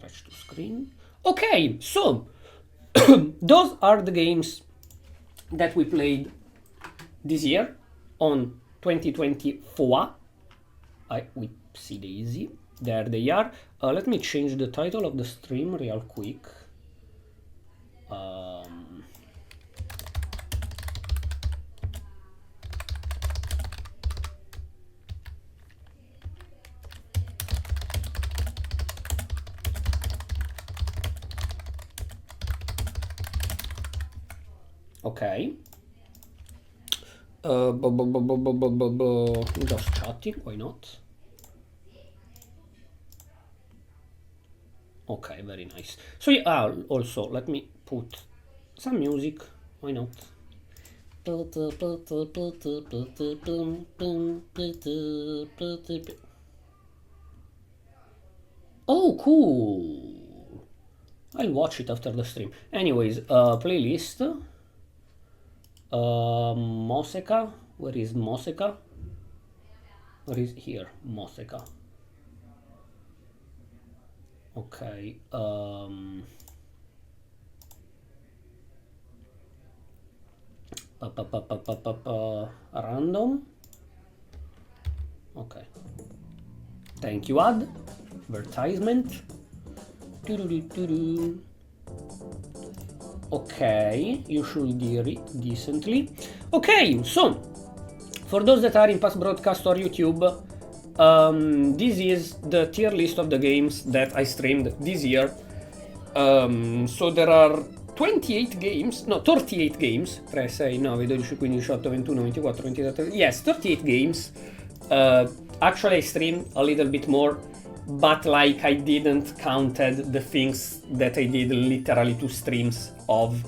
stretch to screen. Okay, so those are the games that we played this year on 2024. Whoopsie daisy. There they are. Let me change the title of the stream real quick. Okay. Just chatting, why not? Okay, very nice. So yeah, also let me put some music, why not? Oh, cool! I'll watch it after the stream. Anyways, playlist. Moseka. Where is Moseka? Where is here? Moseka. Okay. Random. Okay. Thank you, ad. Advertisement. Okay, you should hear it decently. Okay, so for those that are in past broadcast or YouTube, this is the tier list of the games that I streamed this year. So there are 28 games, no, 38 games, 3, 6, 9, 12, 15, 18, 21, 24, 23, yes, 38 games. Actually I streamed a little bit more, but like I didn't counted the things that I did literally 2 streams of,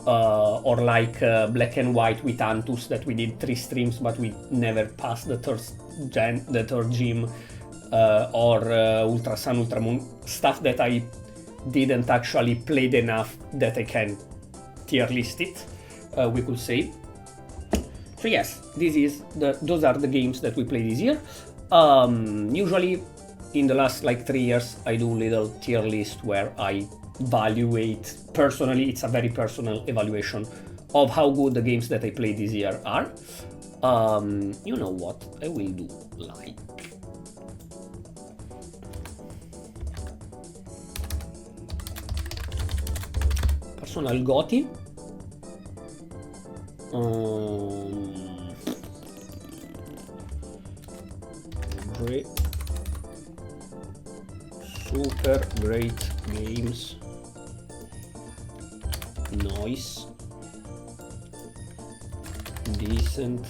or like Black and White with Antus that we did 3 streams but we never passed the third gym, or Ultra Sun, Ultra Moon, stuff that I didn't actually played enough that I can tier list it, we could say. So yes, those are the games that we played this year. Usually in the last like 3 years I do little tier list where I evaluate personally, it's a very personal evaluation of how good the games that I played this year are. You know what, I will do like personal GOTY. Great, super great games, noise, decent,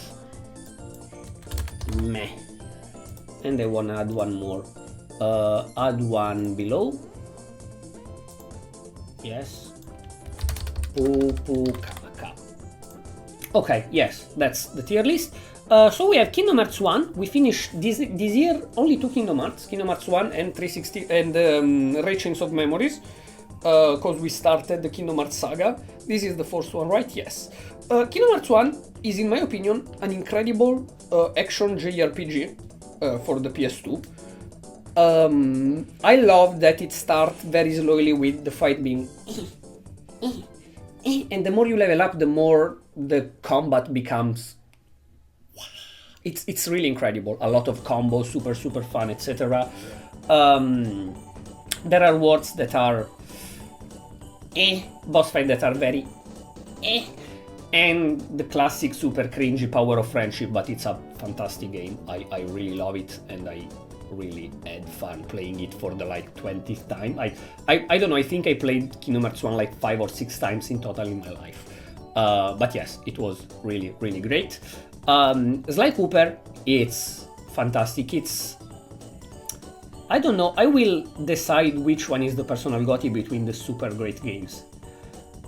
meh, and I wanna add one more. Add one below. Yes. Poo kaka. Okay, yes, that's the tier list. So we have Kingdom Hearts 1. We finished this year only 2 Kingdom Hearts 1 and 360 and Ray Chains of Memories, because we started the Kingdom Hearts saga. This is the first one, right? Yes. Kingdom Hearts 1 is, in my opinion, an incredible action JRPG for the PS2. I love that it starts very slowly with the fight being and the more you level up, the more the combat becomes. It's really incredible. A lot of combos, super fun, etc. There are words that are boss fight that are very and the classic super cringy Power of Friendship, but it's a fantastic game. I really love it, and I really had fun playing it for the like 20th time. I don't know, I think I played Kingdom Hearts 1 like 5 or 6 times in total in my life. But yes, it was really great. Sly Cooper, it's fantastic. It's, I don't know, I will decide which one is the personal GOTY between the super great games.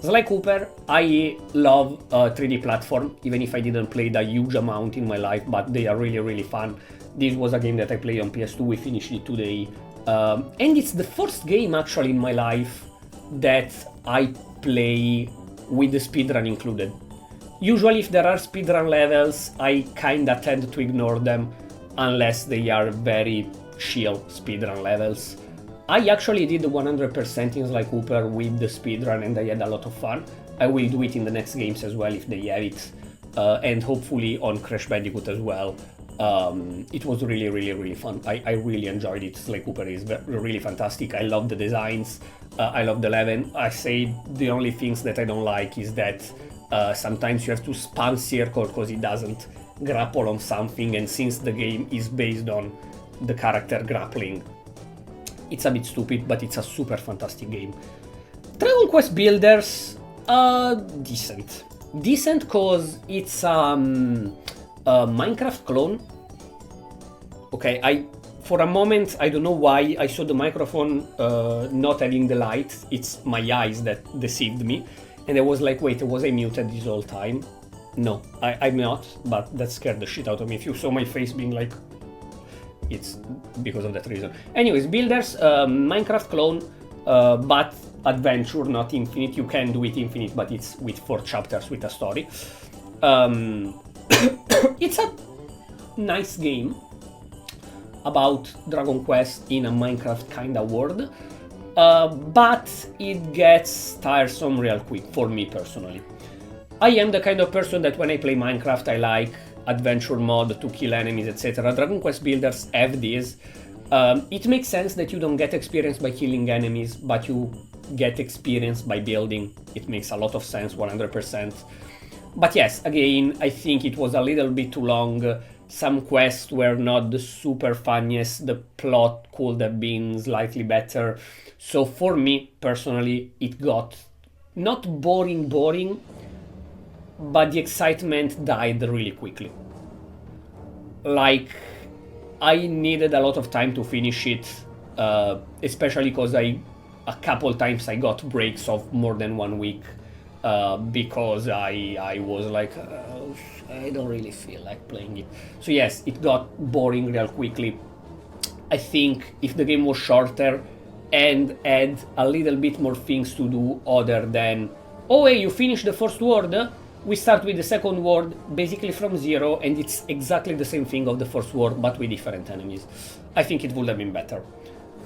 Sly Cooper, I love 3D platform, even if I didn't play a huge amount in my life, but they are really fun. This was a game that I played on PS2, we finished it today. And it's the first game actually in my life that I play with the speedrun included. Usually if there are speedrun levels, I kinda tend to ignore them unless they are very chill speedrun levels. I actually did the 100% in Sly Cooper with the speedrun and I had a lot of fun. I will do it in the next games as well if they have it, and hopefully on Crash Bandicoot as well. It was really fun. I really enjoyed it. Sly Cooper is really fantastic. I love the designs. I love the level. I say the only things that I don't like is that sometimes you have to spam circle because it doesn't grapple on something, and since the game is based on the character grappling, it's a bit stupid, but it's a super fantastic game. Dragon Quest Builders, decent. Decent cause it's a Minecraft clone. Okay, for a moment, I don't know why, I saw the microphone not having the light. It's my eyes that deceived me. And I was like, wait, was I muted this whole time? No, I'm not, but that scared the shit out of me. If you saw my face being like, it's because of that reason. Anyways, Builders, Minecraft clone, but adventure, not infinite. You can do it infinite, but it's with 4 chapters with a story. It's a nice game about Dragon Quest in a Minecraft kind of world, but it gets tiresome real quick for me personally. I am the kind of person that when I play Minecraft I like adventure mode to kill enemies, etc. Dragon Quest Builders have this. It makes sense that you don't get experience by killing enemies, but you get experience by building. It makes a lot of sense, 100%. But yes, again, I think it was a little bit too long. Some quests were not the super funniest. The plot could have been slightly better. So for me, personally, it got not boring, but the excitement died really quickly. Like, I needed a lot of time to finish it, especially because a couple times I got breaks of more than 1 week, because I was like, I don't really feel like playing it. So yes, it got boring real quickly. I think if the game was shorter and had a little bit more things to do other than, oh hey, you finished the first world, we start with the second world basically from zero, and it's exactly the same thing of the first world but with different enemies. I think it would have been better.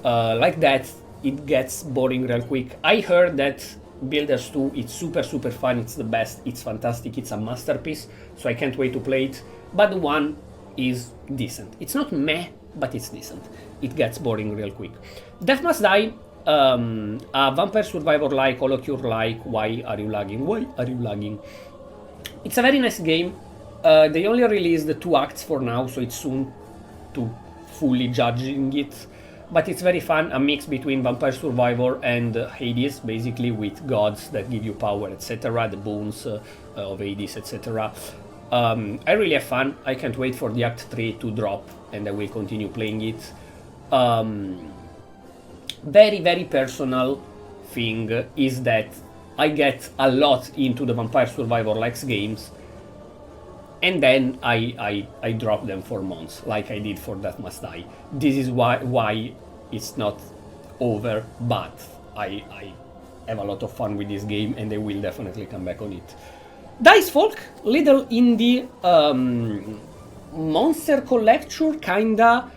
Like that, it gets boring real quick. I heard that Builders 2, it's super fun, it's the best, it's fantastic, it's a masterpiece, so I can't wait to play it. But the one is decent. It's not meh, but it's decent. It gets boring real quick. Death Must Die, a Vampire Survivor-like, Holocure-like. Why are you lagging? Why are you lagging? It's a very nice game. They only released the 2 acts for now, so it's soon to fully judging it. But it's very fun, a mix between Vampire Survivor and Hades, basically, with gods that give you power, etc., the boons of Hades, etc. I really have fun. I can't wait for the Act 3 to drop, and I will continue playing it. Very personal thing is that I get a lot into the Vampire Survivor-like games, and then I drop them for months, like I did for Death Must Die. This is why it's not over, but I have a lot of fun with this game, and I will definitely come back on it. Dice Folk, little indie monster collector kinda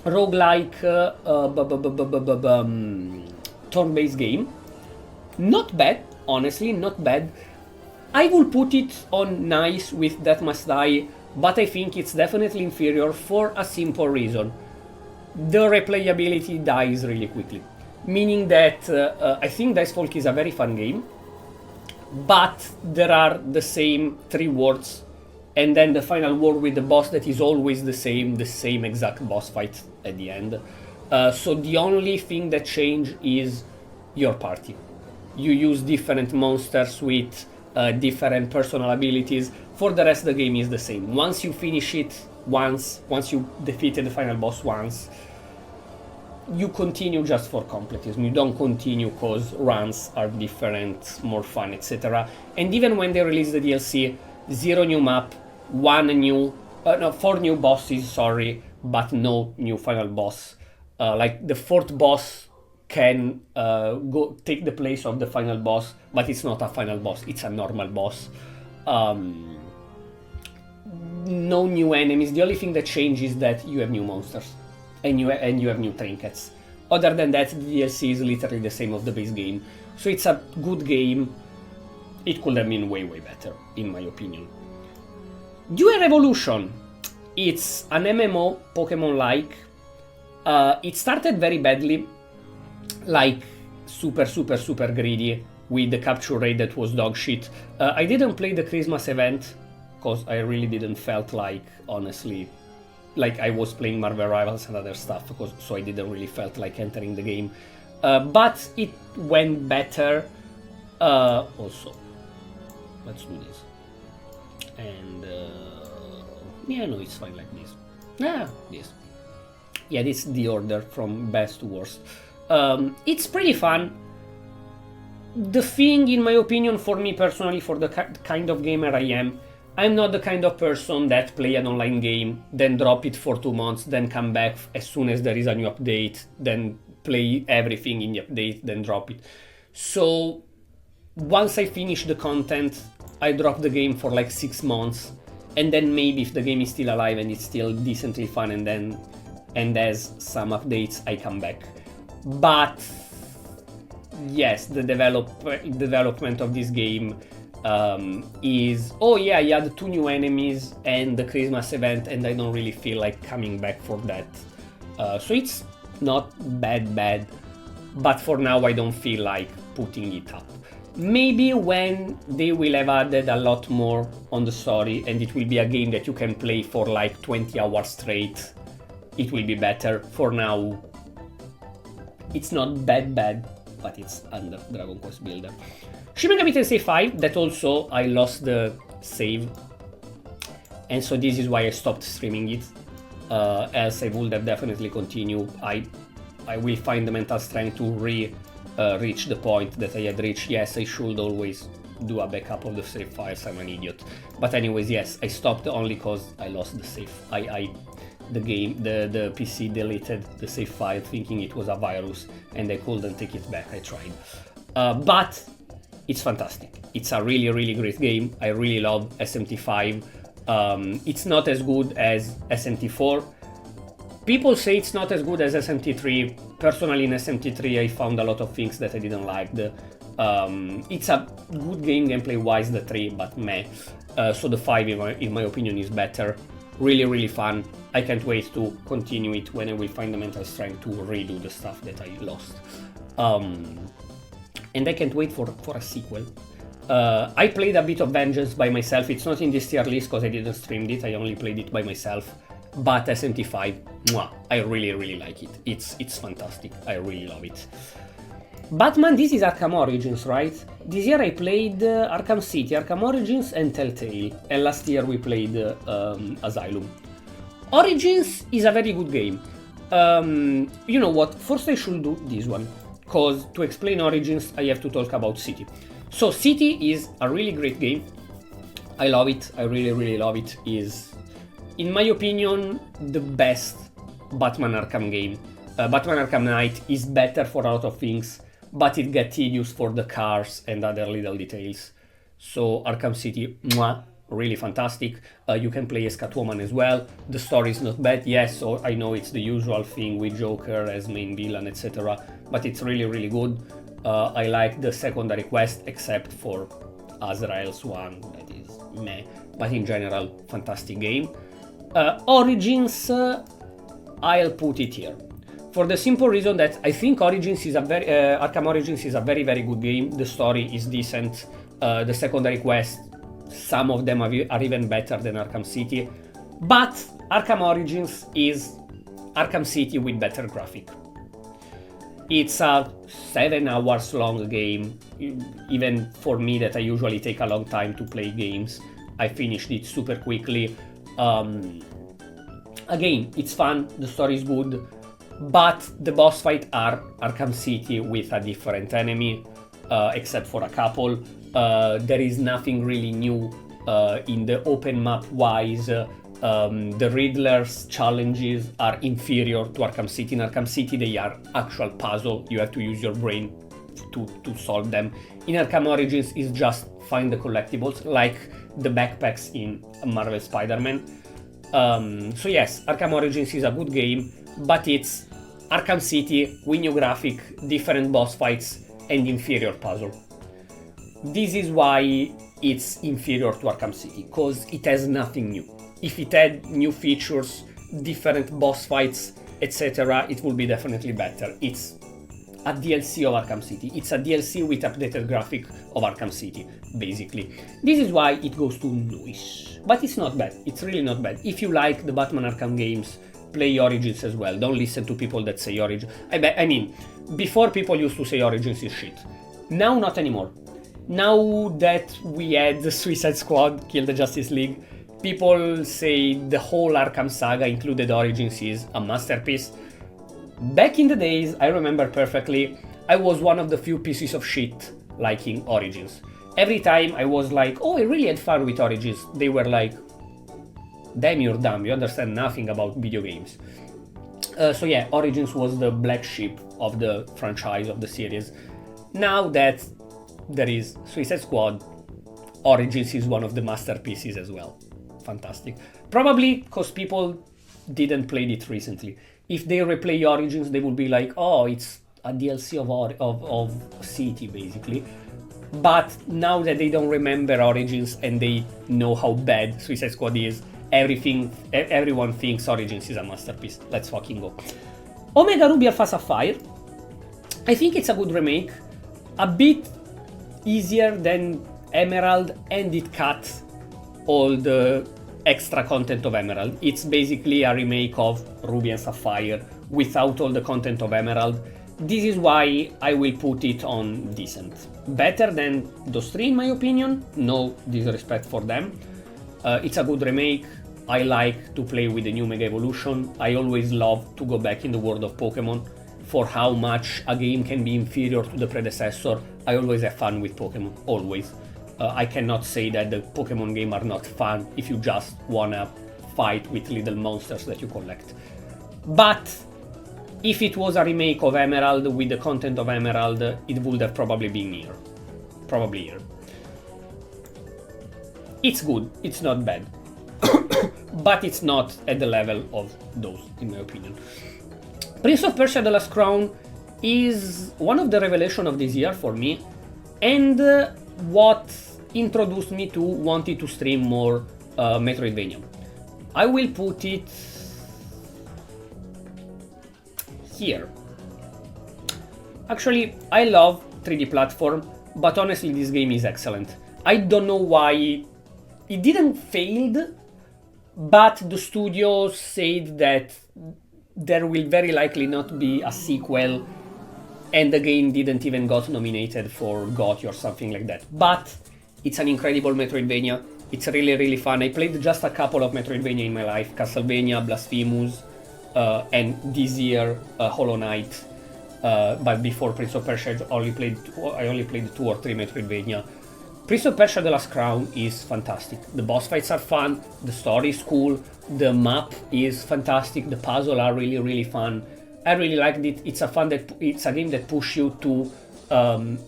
roguelike turn-based game. Not bad, honestly, not bad. I will put it on nice with Death Must Die, but I think it's definitely inferior for a simple reason. The replayability dies really quickly. Meaning that I think Dice Folk is a very fun game, but there are the same 3 words, and then the final word with the boss that is always the same exact boss fight at the end. So the only thing that changes is your party. You use different monsters with different personal abilities. For the rest, the game is the same. Once you finish it, once you defeated the final boss once, you continue just for completism. You don't continue because runs are different, more fun, etc. And even when they release the DLC, 0 new map, 4 new bosses, sorry, but no new final boss. Like the 4th boss can go take the place of the final boss, but it's not a final boss, it's a normal boss. No new enemies. The only thing that changes is that you have new monsters and you have new trinkets. Other than that, the DLC is literally the same of the base game. So it's a good game. It could have been way, way better, in my opinion. Duel Revolution. It's an MMO, Pokemon-like. It started very badly, like super, super, super greedy, with the capture rate that was dog shit. I didn't play the Christmas event, because I really didn't felt like, honestly, like I was playing Marvel Rivals and other stuff, so I didn't really felt like entering the game. But it went better. Also, let's do this. And yeah, no, it's fine like this. Yeah, this. Yeah, this is the order from best to worst. It's pretty fun. The thing, in my opinion, for me personally, for the kind of gamer I am, I'm not the kind of person that play an online game, then drop it for 2 months, then come back as soon as there is a new update, then play everything in the update, then drop it. So once I finish the content, I drop the game for like 6 months, and then maybe if the game is still alive and it's still decently fun and has some updates, I come back. But yes, the development of this game is, oh yeah, you had 2 new enemies and the Christmas event, and I don't really feel like coming back for that. So it's not bad, but for now I don't feel like putting it up. Maybe when they will have added a lot more on the story and it will be a game that you can play for like 20 hours straight, it will be better. For now, it's not bad, but it's under Dragon Quest Builder. Shin Megami Tensei 5, that also I lost the save, and so this is why I stopped streaming it. Else I would have definitely continued. I will find the mental strength to reach the point that I had reached. Yes, I should always do a backup of the save files, I'm an idiot. But anyways, yes, I stopped only because I lost the save. The PC deleted the save file thinking it was a virus, and I couldn't take it back. I tried. But it's fantastic. It's a really, really great game. I really love SMT5. It's not as good as SMT4. People say it's not as good as SMT3. Personally, in SMT3, I found a lot of things that I didn't like. It's a good game gameplay-wise, the 3, but meh. So the 5, in my opinion, is better. Really, really fun. I can't wait to continue it when I will find the mental strength to redo the stuff that I lost. And I can't wait for a sequel. I played a bit of Vengeance by myself. It's not in this tier list because I didn't stream it. I only played it by myself. But SMT5, mwah, I really, really like it. It's fantastic. I really love it. Batman, this is Arkham Origins, right? This year I played Arkham City, Arkham Origins and Telltale. And last year we played Asylum. Origins is a very good game. You know what? First I should do this one. Because to explain Origins, I have to talk about City. So City is a really great game. I love it. I really, really love it. Is, in my opinion, the best Batman Arkham game. Batman Arkham Knight is better for a lot of things, but it gets tedious for the cars and other little details. So Arkham City, mwah, really fantastic. You can play as Catwoman as well. The story is not bad, yes, so I know it's the usual thing with Joker as main villain, etc. But it's really, really good. I like the secondary quest, except for Azrael's one, that is meh. But in general, fantastic game. Origins, I'll put it here. For the simple reason that I think Origins is Arkham Origins is a very, very good game. The story is decent. The secondary quests, some of them are even better than Arkham City. But Arkham Origins is Arkham City with better graphic. It's a 7 hours long game. Even for me that I usually take a long time to play games, I finished it super quickly. Again, it's fun, the story is good, but the boss fight are Arkham City with a different enemy, except for a couple. There is nothing really new in the open map wise. The Riddler's challenges are inferior to Arkham City. In Arkham City they are actual puzzle, you have to use your brain to solve them. In Arkham Origins is just find the collectibles, like the backpacks in Marvel Spider-Man. So yes, Arkham Origins is a good game, but it's Arkham City with new graphic, different boss fights, and inferior puzzle. This is why it's inferior to Arkham City, because it has nothing new. If it had new features, different boss fights, etc., it would be definitely better. It's a DLC of Arkham City. It's a DLC with updated graphic of Arkham City, basically. This is why it goes to noise. But it's not bad. It's really not bad. If you like the Batman Arkham games, play Origins as well. Don't listen to people that say Origins. I mean, before people used to say Origins is shit. Now not anymore. Now that we had the Suicide Squad kill the Justice League, people say the whole Arkham saga, included Origins, is a masterpiece. Back in the days, I remember perfectly, I was one of the few pieces of shit liking Origins. Every time I was like, oh, I really had fun with Origins, they were like, damn, you're dumb, you understand nothing about video games. So yeah, Origins was the black sheep of the franchise, of the series. Now that there is Suicide Squad, Origins is one of the masterpieces as well. Fantastic. Probably because people didn't play it recently. If they replay Origins, they would be like, oh, it's a DLC of City, basically. But now that they don't remember Origins and they know how bad Suicide Squad is, everyone thinks Origins is a masterpiece. Let's fucking go. Omega Ruby Alpha Sapphire. I think it's a good remake. A bit easier than Emerald, and it cuts all the extra content of Emerald. It's basically a remake of Ruby and Sapphire without all the content of Emerald. This is why I will put it on decent. Better than those three in my opinion, no disrespect for them. It's a good remake. I like to play with the new Mega Evolution. I always love to go back in the world of Pokemon. For how much a game can be inferior to the predecessor, I always have fun with Pokemon, always. I cannot say that the Pokemon game are not fun if you just wanna fight with little monsters that you collect. But if it was a remake of Emerald with the content of Emerald, it would have probably been here. Probably here. It's good, it's not bad. But it's not at the level of those, in my opinion. Prince of Persia: The Last Crown is one of the revelations of this year for me, and what introduced me to wanting to stream more Metroidvania. I will put it here. Actually, I love 3D platform, but honestly this game is excellent. I don't know why it didn't fail, but the studio said that there will very likely not be a sequel, and the game didn't even got nominated for GOTY or something like that. But it's an incredible Metroidvania. It's really, really fun. I played just a couple of Metroidvania in my life: Castlevania, Blasphemous, and this year Hollow Knight. But before Prince of Persia, I only played 2 or 3 Metroidvania. Prince of Persia: The Last Crown is fantastic. The boss fights are fun, the story is cool, the map is fantastic, the puzzles are really, really fun. I really liked it. It's a game that pushes you to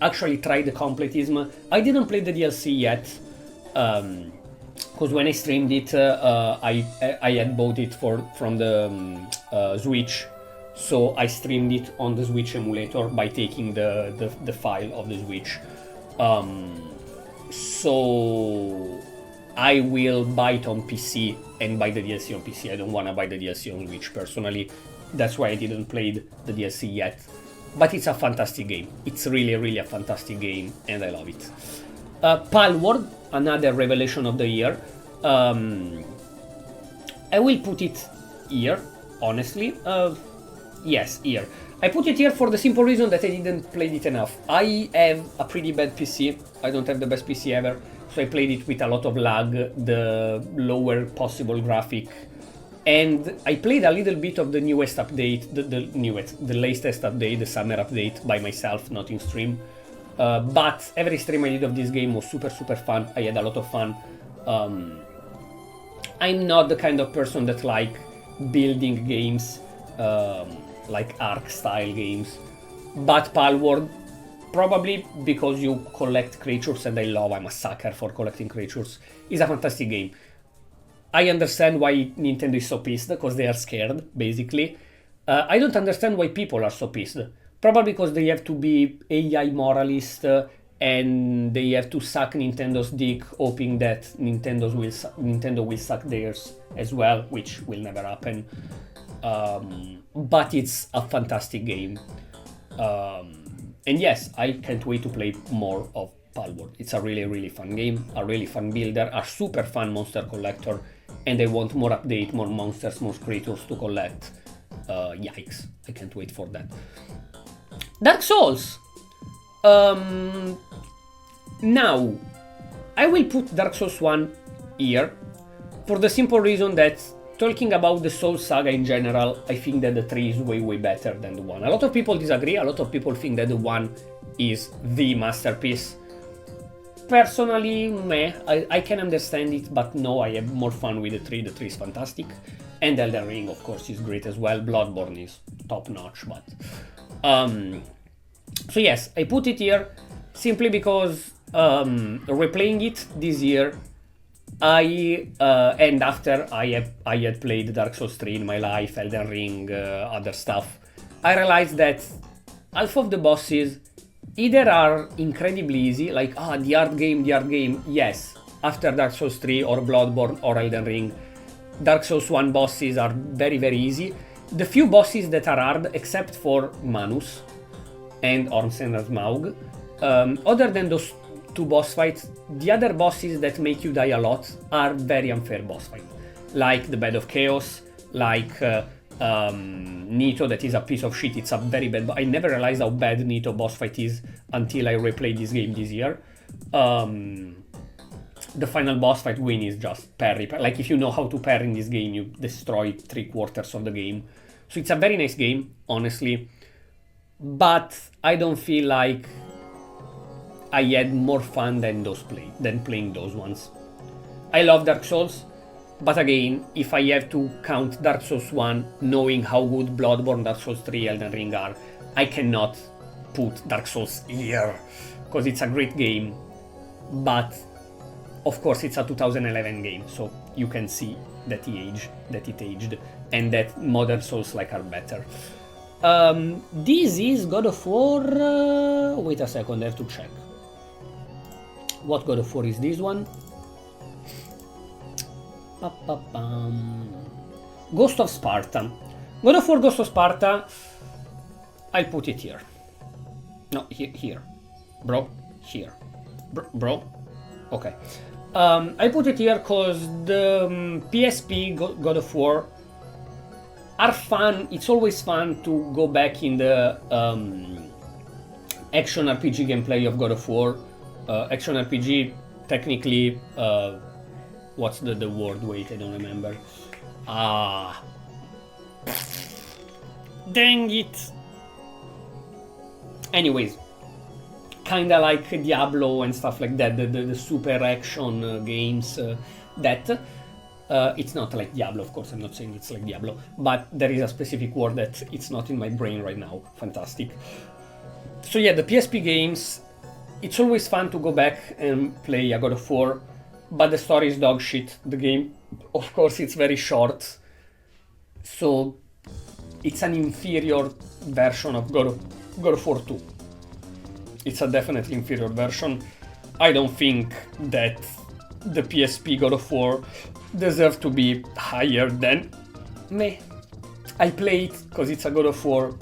actually try the completism. I didn't play the DLC yet, because when I streamed it, I had bought it from the Switch, so I streamed it on the Switch emulator by taking the file of the Switch. So I will buy it on PC and buy the DLC on PC. I don't want to buy the DLC on Switch personally. That's why I didn't play the DLC yet. But it's a fantastic game. It's really, really a fantastic game, and I love it. Palworld, another revelation of the year. I will put it here, honestly. Yes, here. I put it here for the simple reason that I didn't play it enough. I have a pretty bad PC. I don't have the best PC ever, so I played it with a lot of lag, the lower possible graphic, and I played a little bit of the newest update, the latest update, the summer update by myself, not in stream. But every stream I did of this game was super, super fun. I had a lot of fun. I'm not the kind of person that like building games, like Ark style games, but Palworld, probably because you collect creatures, and I'm a sucker for collecting creatures, is a fantastic game. I understand why Nintendo is so pissed, because they are scared, basically. I don't understand why people are so pissed. Probably because they have to be AI moralist and they have to suck Nintendo's dick, hoping that Nintendo will suck theirs as well, which will never happen. But it's a fantastic game. And yes, I can't wait to play more of Palworld. It's a really, really fun game, a really fun builder, a super fun monster collector, and I want more update, more monsters, more creatures to collect. Yikes, I can't wait for that. Dark Souls! Now, I will put Dark Souls 1 here, for the simple reason that, talking about the Souls saga in general, I think that the 3 is way, way better than the 1. A lot of people disagree, a lot of people think that the 1 is the masterpiece. Personally, meh, I can understand it, but no, I have more fun with the 3 is fantastic. And Elden Ring, of course, is great as well. Bloodborne is top-notch, but... So yes, I put it here simply because replaying it this year, and after I had played Dark Souls 3 in my life, Elden Ring, other stuff, I realized that half of the bosses either are incredibly easy, like the hard game, yes, after Dark Souls 3 or Bloodborne or Elden Ring, Dark Souls 1 bosses are very, very easy. The few bosses that are hard, except for Manus and Ormsender's Smaug, other than those 2 boss fights, the other bosses that make you die a lot are very unfair boss fights. Like the Bed of Chaos, like Nito, that is a piece of shit, it's a very bad... I never realized how bad Nito boss fight is until I replayed this game this year. The final boss fight win is just parry. Like, if you know how to parry in this game, you destroy 3/4 of the game. So it's a very nice game, honestly. But I don't feel like I had more fun than playing those ones. I love Dark Souls, but again, if I have to count Dark Souls 1, knowing how good Bloodborne, Dark Souls 3, Elden Ring are, I cannot put Dark Souls here, because it's a great game, but of course it's a 2011 game, so you can see that it aged, and that modern Souls-like are better. This is God of War... wait a second, I have to check. What God of War is this one? Ghost of Sparta. God of War Ghost of Sparta, I'll put it here. No, here. Bro, here. Bro? Okay. I put it here because the PSP God of War are fun. It's always fun to go back in the action RPG gameplay of God of War. Action RPG, technically, what's the word? Wait, I don't remember. Dang it! Anyways, kinda like Diablo and stuff like that, the super action games that... it's not like Diablo, of course, I'm not saying it's like Diablo, but there is a specific word that it's not in my brain right now. Fantastic. So yeah, the PSP games, it's always fun to go back and play a God of War, but the story is dog shit. The game, of course, it's very short, so it's an inferior version of God of War 2. It's a definitely inferior version. I don't think that the PSP God of War deserves to be higher than me. I play it because it's a God of War,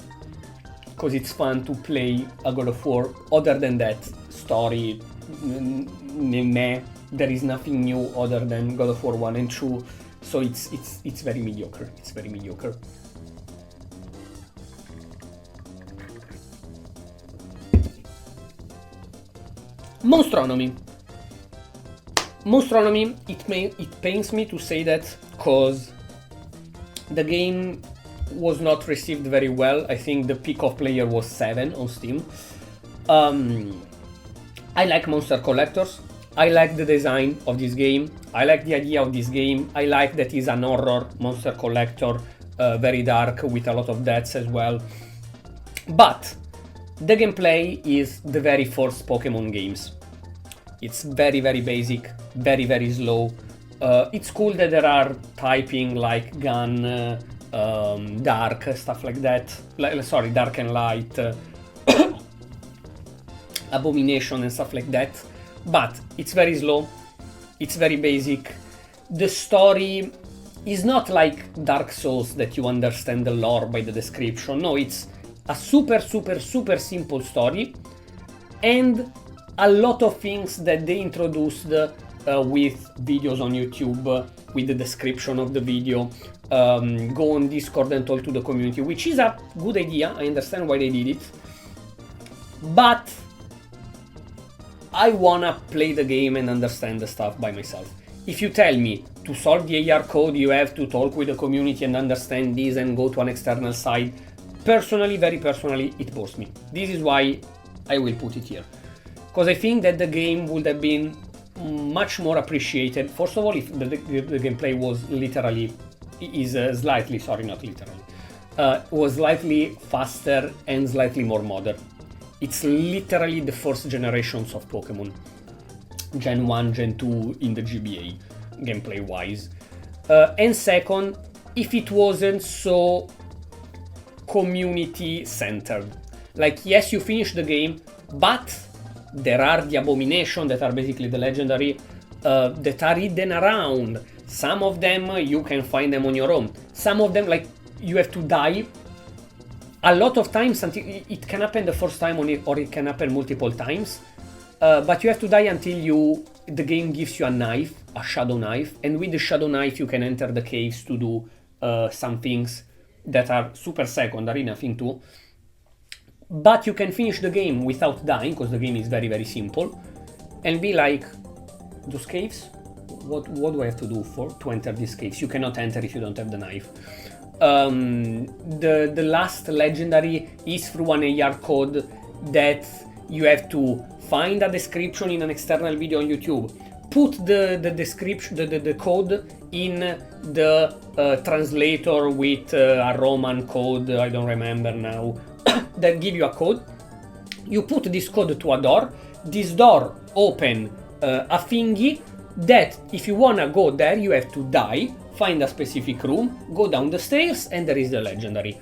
because it's fun to play a God of War. Other than that, story, meh. There is nothing new other than God of War 1 and 2, so it's very mediocre. It's very mediocre. Monstronomy. It pains me to say that, because the game was not received very well. I think the peak of player was 7 on Steam. I like monster collectors. I like the design of this game. I like the idea of this game. I like that it's an horror monster collector, very dark, with a lot of deaths as well. But the gameplay is the very first Pokemon games. It's very, very basic, very, very slow. It's cool that there are typing like gun, dark, stuff like that. Sorry, dark and light, abomination and stuff like that. But it's very slow, it's very basic. The story is not like Dark Souls that you understand the lore by the description. No, it's a super simple story, and a lot of things that they introduced with videos on YouTube, with the description of the video. Go on Discord and talk to the community, which is a good idea. I understand why they did it, but I wanna play the game and understand the stuff by myself. If you tell me to solve the AR code you have to talk with the community and understand this and go to an external site, personally, very personally, it bores me. This is why I will put it here, because I think that the game would have been much more appreciated. First of all, if the gameplay was was slightly faster and slightly more modern. It's literally the first generations of Pokemon, Gen 1, Gen 2 in the GBA, gameplay wise. And second, if it wasn't so community centered. Like, yes, you finish the game, but there are the abomination that are basically the legendary that are hidden around. Some of them you can find them on your own. Some of them, like, you have to die a lot of times until it can happen the first time or it can happen multiple times. But you have to die until the game gives you a knife, a shadow knife, and with the shadow knife you can enter the caves to do some things that are super secondary, nothing to. But you can finish the game without dying, because the game is very simple, and be like, those caves? What do I have to do to enter these caves? You cannot enter if you don't have the knife. The last legendary is through an AR code that you have to find a description in an external video on YouTube, put the description, the code in the translator with a Roman code, I don't remember now, that give you a code. You put this code to a door, this door open a thingy that if you wanna go there you have to die, find a specific room, go down the stairs, and there is the legendary.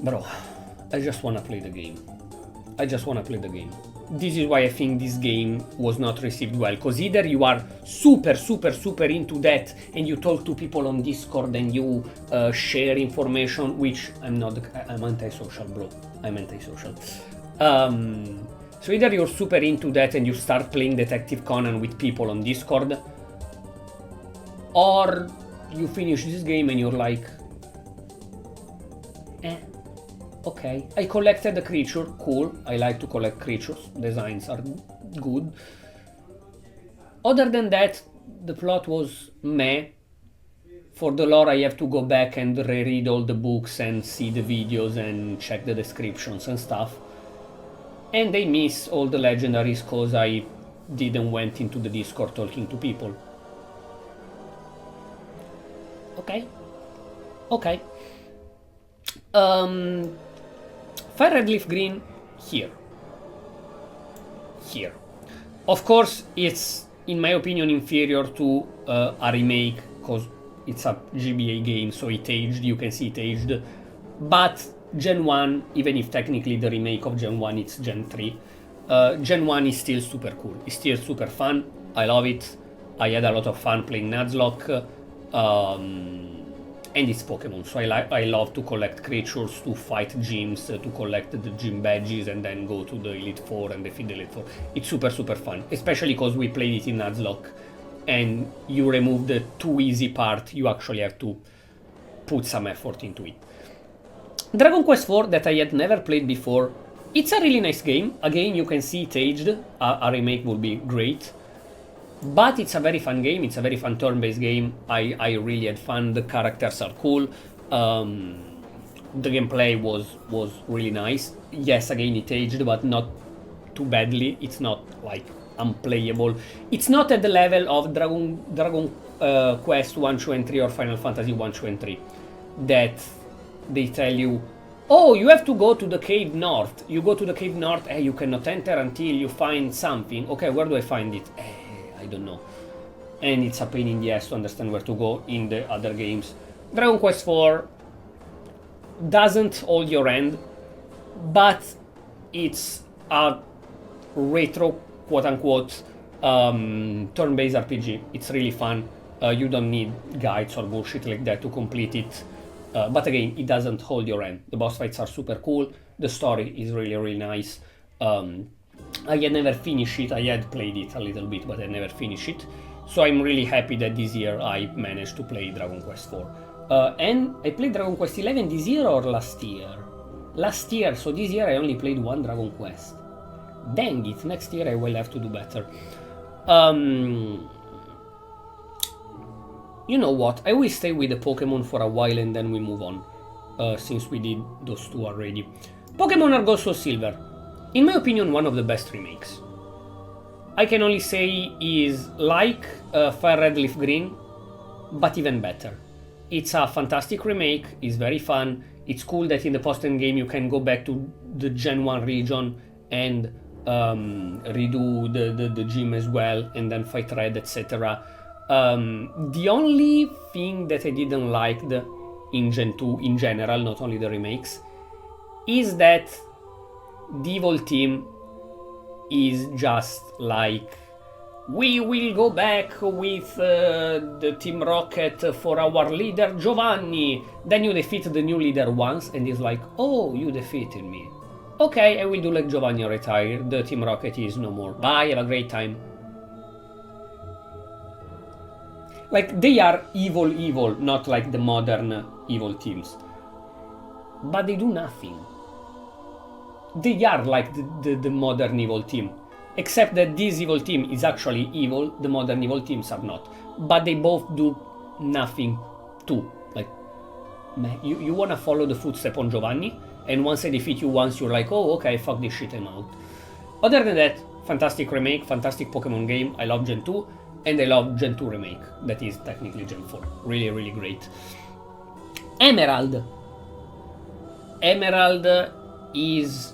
Bro, I just wanna play the game. I just wanna play the game. This is why I think this game was not received well, because either you are super into that and you talk to people on Discord and you share information, which I'm antisocial, bro. I'm antisocial. So either you're super into that and you start playing Detective Conan with people on Discord, or you finish this game and you're like, okay, I collected the creature, cool, I like to collect creatures, designs are good. Other than that, the plot was meh. For the lore I have to go back and reread all the books and see the videos and check the descriptions and stuff. And they miss all the legendaries cause I didn't went into the Discord talking to people. Okay. Fire Red Leaf Green here. Of course, it's, in my opinion, inferior to a remake, because it's a GBA game, so it aged, you can see it aged. But Gen 1, even if technically the remake of Gen 1 it's Gen 3, Gen 1 is still super cool. It's still super fun. I love it. I had a lot of fun playing Nuzlocke. And it's Pokemon, so I love to collect creatures, to fight gyms, to collect the gym badges, and then go to the Elite Four and defeat the Elite Four. It's super fun, especially because we played it in Nuzlocke, and you remove the too easy part. You actually have to put some effort into it. Dragon Quest IV, that I had never played before, it's a really nice game. Again, you can see it aged. A remake would be great. But it's a very fun game, it's a very fun turn-based game. I really had fun, the characters are cool. The gameplay was really nice. Yes, again, it aged, but not too badly. It's not, like, unplayable. It's not at the level of Dragon Quest 1, 2, and 3 or Final Fantasy 1, 2, and 3. That they tell you, oh, you have to go to the cave north. You go to the cave north, you cannot enter until you find something. Okay, where do I find it? I don't know. And it's a pain in the ass to understand where to go in the other games. Dragon Quest IV doesn't hold your hand, but it's a retro, quote-unquote, turn-based RPG. It's really fun. You don't need guides or bullshit like that to complete it. But again, it doesn't hold your hand. The boss fights are super cool. The story is really, really nice. I had never finished it. I had played it a little bit, but I never finished it. So I'm really happy that this year I managed to play Dragon Quest IV. And I played Dragon Quest XI this year or last year? Last year, so this year I only played one Dragon Quest. Dang it, next year I will have to do better. You know what, I will stay with the Pokemon for a while and then we move on. Since we did those two already. Pokemon Argol Soul Silver. In my opinion, one of the best remakes. I can only say is like Fire Red Leaf Green, but even better. It's a fantastic remake, it's very fun, it's cool that in the post-end game you can go back to the Gen 1 region and redo the gym as well, and then fight Red, etc. The only thing that I didn't like in Gen 2 in general, not only the remakes, is that the evil team is just like, we will go back with the Team Rocket for our leader Giovanni. Then you defeat the new leader once and he's like, oh, you defeated me. Okay, I will do like Giovanni, retire, the Team Rocket is no more. Bye, have a great time. Like, they are evil, not like the modern evil teams. But they do nothing. They are like the modern evil team. Except that this evil team is actually evil, the modern evil teams are not. But they both do nothing too. Like, man, you wanna follow the footstep on Giovanni, and once I defeat you once, you're like, oh, okay, fuck this shit, I'm out. Other than that, fantastic remake, fantastic Pokemon game, I love Gen 2, and I love Gen 2 remake, that is technically Gen 4. Really, really great. Emerald. Emerald is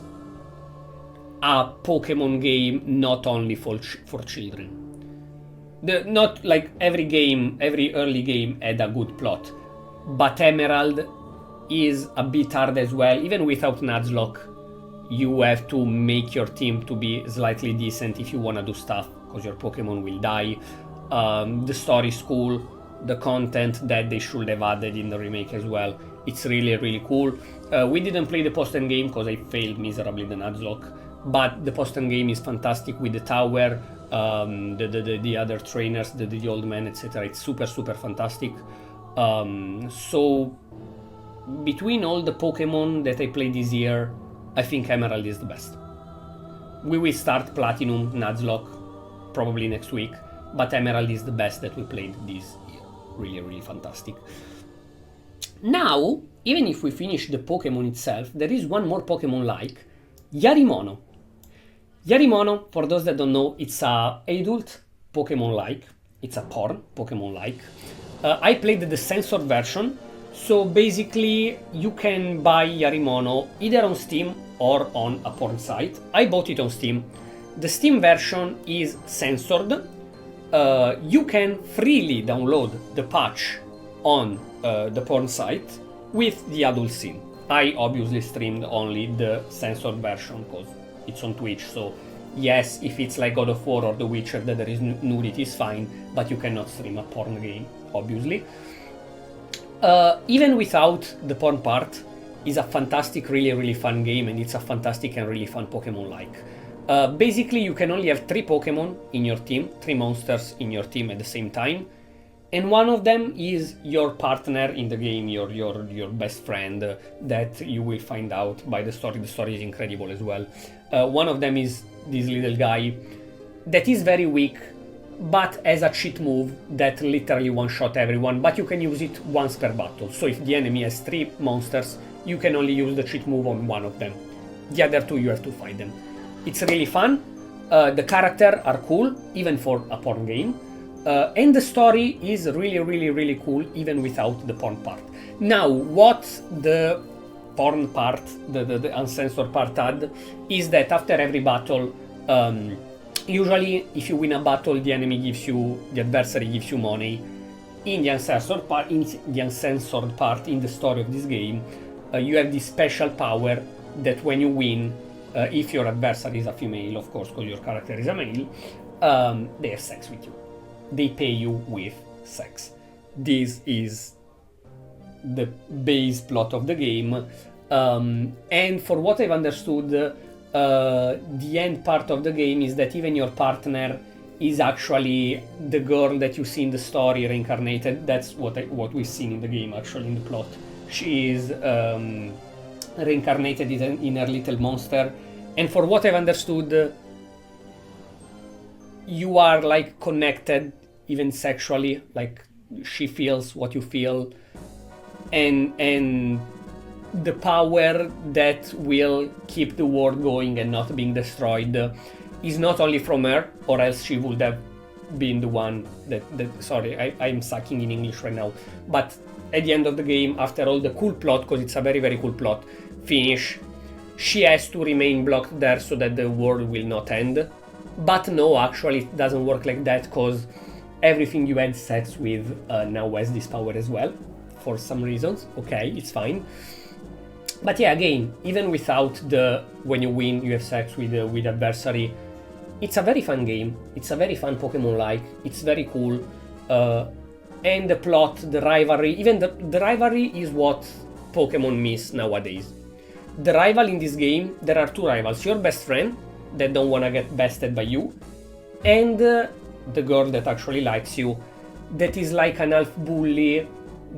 a Pokemon game not only for children. Not like every game, every early game had a good plot, but Emerald is a bit hard as well. Even without Nuzlocke, you have to make your team to be slightly decent if you want to do stuff, because your Pokemon will die. The story is cool, the content that they should have added in the remake as well, it's really, really cool. We didn't play the post-end game because I failed miserably the Nuzlocke. But the post-end game is fantastic with the tower, the other trainers, the old man, etc. It's super, super fantastic. So between all the Pokemon that I played this year, I think Emerald is the best. We will start Platinum, Nuzlocke, probably next week, but Emerald is the best that we played this year. Really, really fantastic. Now, even if we finish the Pokemon itself, there is one more Pokemon like Yarimono. Yarimono, for those that don't know, it's a adult Pokemon-like. It's a porn Pokemon-like. I played the censored version, so basically you can buy Yarimono either on Steam or on a porn site. I bought it on Steam. The Steam version is censored. You can freely download the patch on the porn site with the adult scene. I obviously streamed only the censored version because it's on Twitch, so yes, if it's like God of War or The Witcher that there is nudity is fine, but you cannot stream a porn game, obviously. Even without the porn part, is a fantastic, really, really fun game, and it's a fantastic and really fun Pokemon-like. Basically, you can only have 3 Pokemon in your team, 3 monsters in your team at the same time, and one of them is your partner in the game, your best friend that you will find out by the story. The story is incredible as well. One of them is this little guy that is very weak, but has a cheat move that literally one-shot everyone, but you can use it once per battle. So if the enemy has 3 monsters, you can only use the cheat move on one of them. The other 2 you have to fight them. It's really fun. The characters are cool, even for a porn game. And the story is really, really, really cool, even without the porn part. Now, what the porn part, the uncensored part had, is that after every battle, usually if you win a battle, the adversary gives you money, in the uncensored part, in the story of this game, you have this special power that when you win, if your adversary is a female, of course, because your character is a male, they have sex with you. They pay you with sex. This is the base plot of the game, and for what I've understood, the end part of the game is that even your partner is actually the girl that you see in the story reincarnated. That's what we've seen in the game, actually, in the plot. She is reincarnated in her little monster, and for what I've understood, you are like connected even sexually, like she feels what you feel, and the power that will keep the world going and not being destroyed is not only from her, or else she would have been the one that sorry, I'm sucking in English right now, but at the end of the game, after all the cool plot, because it's a very, very cool plot, finish, she has to remain blocked there so that the world will not end. But no, actually it doesn't work like that, because everything you had sex with now has this power as well, for some reasons. Okay, it's fine. But yeah, again, even without the when you win you have sex with adversary, it's a very fun game. It's a very fun Pokemon-like. It's very cool. And the plot, the rivalry, even the rivalry is what Pokemon miss nowadays. The rival in this game, there are two rivals. Your best friend, that don't want to get bested by you, and the girl that actually likes you, that is like an half bully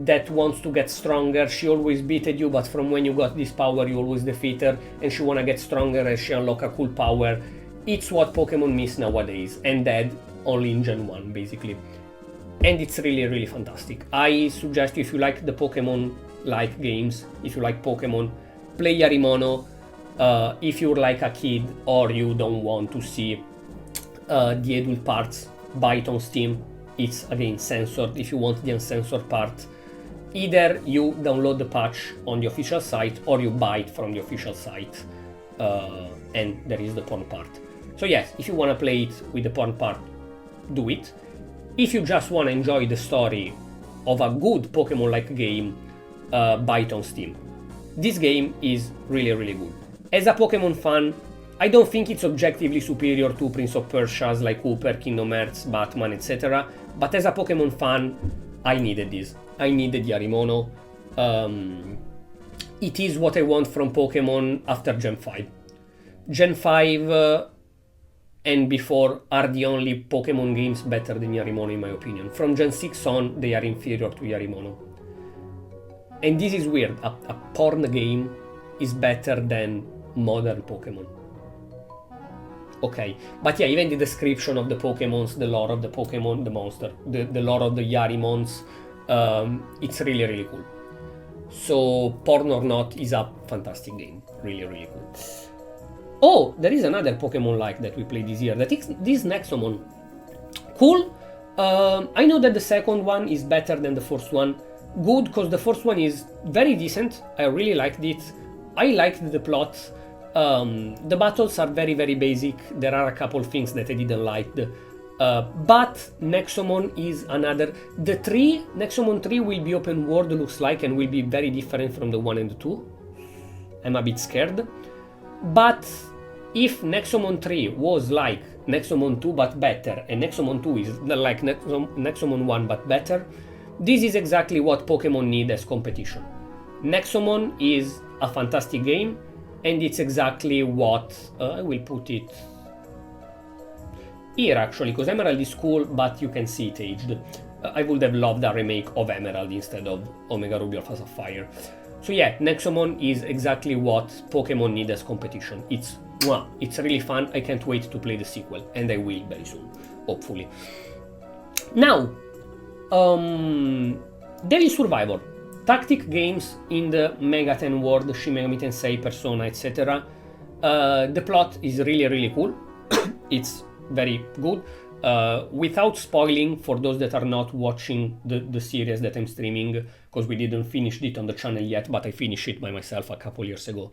that wants to get stronger. She always beated you, but from when you got this power you always defeat her, and she wanna get stronger and she unlock a cool power. It's what Pokemon miss nowadays, and that only in Gen 1 basically. And it's really, really fantastic. I suggest you, if you like the Pokemon-like games, if you like Pokemon, play Yarimono. If you're like a kid or you don't want to see the adult parts, buy it on Steam. It's again censored. If you want the uncensored part, either you download the patch on the official site or you buy it from the official site, and there is the porn part. So yes, if you want to play it with the porn part, do it. If you just want to enjoy the story of a good Pokemon-like game, buy it on Steam. This game is really, really good. As a Pokemon fan, I don't think it's objectively superior to Prince of Persia's like Cooper, Kingdom Hearts, Batman, etc. But as a Pokemon fan, I needed this. I needed Yarimono. It is what I want from Pokemon after Gen 5. Gen 5 and before are the only Pokemon games better than Yarimono in my opinion. From Gen 6 on, they are inferior to Yarimono. And this is weird. A porn game is better than modern Pokemon. Okay, but yeah, even the description of the Pokemons, the lore of the Pokemon, the monster, the lore of the Yarimons, it's really, really cool. So, porn or not, is a fantastic game. Really, really cool. Oh, there is another Pokemon-like that we played this year. That is this Nexomon. Cool. I know that the second one is better than the first one. Good, because the first one is very decent. I really liked it. I liked the plot. The battles are very, very basic. There are a couple things that I didn't like. But Nexomon is another. Nexomon 3 will be open world, looks like, and will be very different from the 1 and the 2. I'm a bit scared. But if Nexomon 3 was like Nexomon 2 but better, and Nexomon 2 is like Nexomon 1 but better, this is exactly what Pokemon need as competition. Nexomon is a fantastic game, and it's exactly what I will put it here actually, because Emerald is cool, but you can see it aged. I would have loved a remake of Emerald instead of Omega Ruby Alpha Sapphire. So yeah, Nexomon is exactly what Pokemon need as competition. It's really fun. I can't wait to play the sequel, and I will very soon, hopefully. Now, Devil Survivor. Tactic games in the Mega 10 world, Shin Megami Tensei, Persona, etc. The plot is really, really cool. It's very good. Without spoiling, for those that are not watching the series that I'm streaming, because we didn't finish it on the channel yet, but I finished it by myself a couple years ago.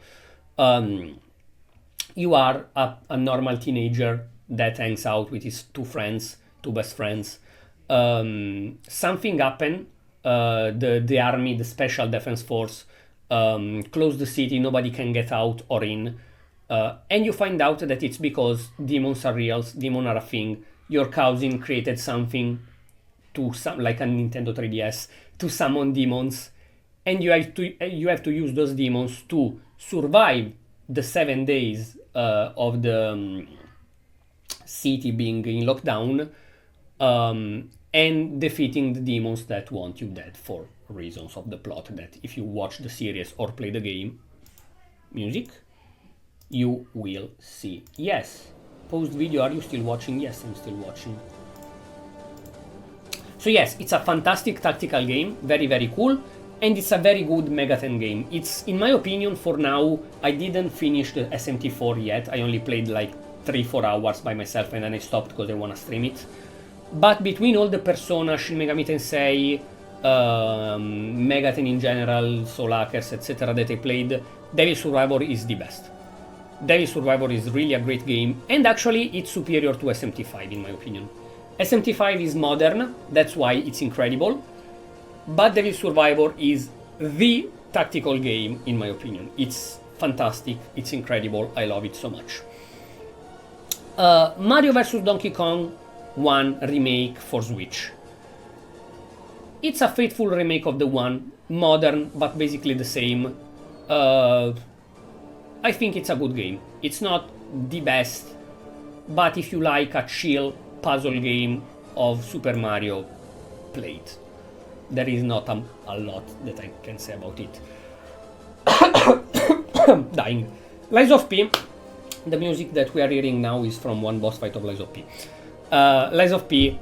You are a normal teenager that hangs out with his two best friends. something happened. The army, the special defense force, closed the city. Nobody can get out or in. And you find out that it's because demons are real, demons are a thing. Your cousin created something like a Nintendo 3DS to summon demons, and you have to use those demons to survive the 7 days of the city being in lockdown, and defeating the demons that want you dead for reasons of the plot that if you watch the series or play the game. Music, you will see. Yes, post video, are you still watching? Yes, I'm still watching. So yes, it's a fantastic tactical game, very, very cool, and it's a very good Mega 10 game. It's, in my opinion, for now, I didn't finish the SMT4 yet. I only played like 3-4 hours by myself and then I stopped because I want to stream it. But between all the Persona, Shin Megami Tensei, Mega 10 in general, Soul Hackers, etc. that I played, Devil Survivor is the best. Devil Survivor is really a great game, and actually it's superior to SMT5 in my opinion. SMT5 is modern, that's why it's incredible, but Devil Survivor is the tactical game in my opinion. It's fantastic, it's incredible, I love it so much. Mario vs Donkey Kong 1 remake for Switch. It's a faithful remake of the one, modern but basically the same. I think it's a good game. It's not the best, but if you like a chill puzzle game of Super Mario, play it. There is not a lot that I can say about it. Dying. Lies of P. The music that we are hearing now is from one boss fight of Lies of P. Lies of P,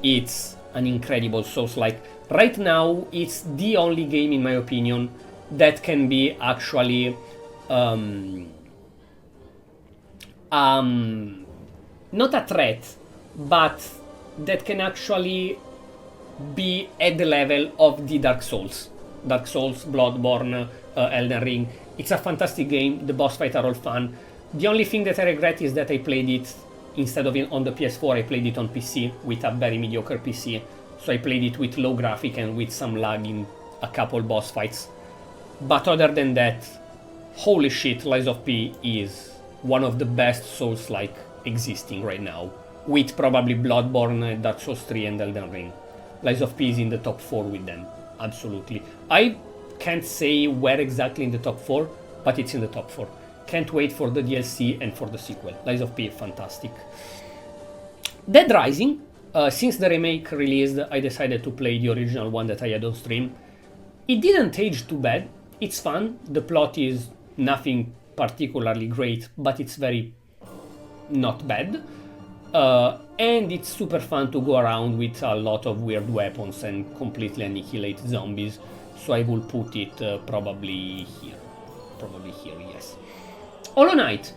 it's an incredible Souls-like. Right now, it's the only game, in my opinion, that can be actually not a threat, but that can actually be at the level of the Dark Souls. Dark Souls, Bloodborne, Elden Ring. It's a fantastic game, the boss fights are all fun. The only thing that I regret is that I played it, instead of on the PS4, I played it on PC with a very mediocre PC. So I played it with low graphic and with some lag in a couple boss fights. But other than that, holy shit, Lies of P is one of the best Souls-like existing right now, with probably Bloodborne, Dark Souls 3 and Elden Ring. Lies of P is in the top 4 with them, absolutely. I can't say where exactly in the top 4, but it's in the top 4. Can't wait for the DLC and for the sequel. Lies of P, fantastic. Dead Rising, since the remake released, I decided to play the original one that I had on stream. It didn't age too bad, it's fun, the plot is nothing particularly great, but it's very not bad. And it's super fun to go around with a lot of weird weapons and completely annihilate zombies, so I will put it probably here. Probably here, yes. Hollow Knight,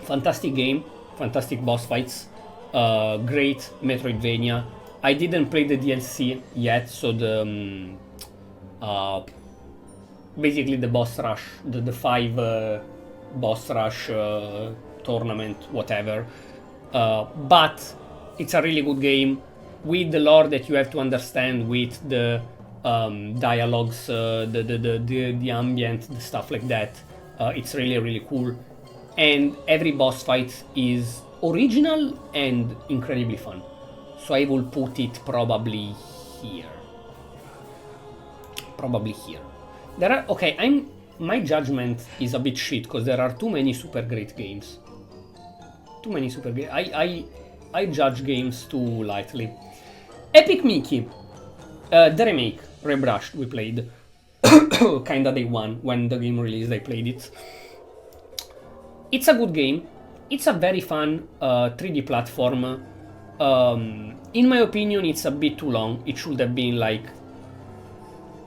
fantastic game, fantastic boss fights, great Metroidvania. I didn't play the DLC yet, so the basically the boss rush, the 5 boss rush tournament, whatever. But it's a really good game with the lore that you have to understand, with the dialogues, the ambient, the stuff like that. It's really, really cool. And every boss fight is original and incredibly fun. So I will put it probably here. Probably here. There are, okay, my judgment is a bit shit because there are too many super great games. Too many super great. I judge games too lightly. Epic Mickey, the remake, rebrushed, we played. Kinda day one when the game released, I played it. It's a good game. It's a very fun 3D platform. In my opinion, it's a bit too long. It should have been like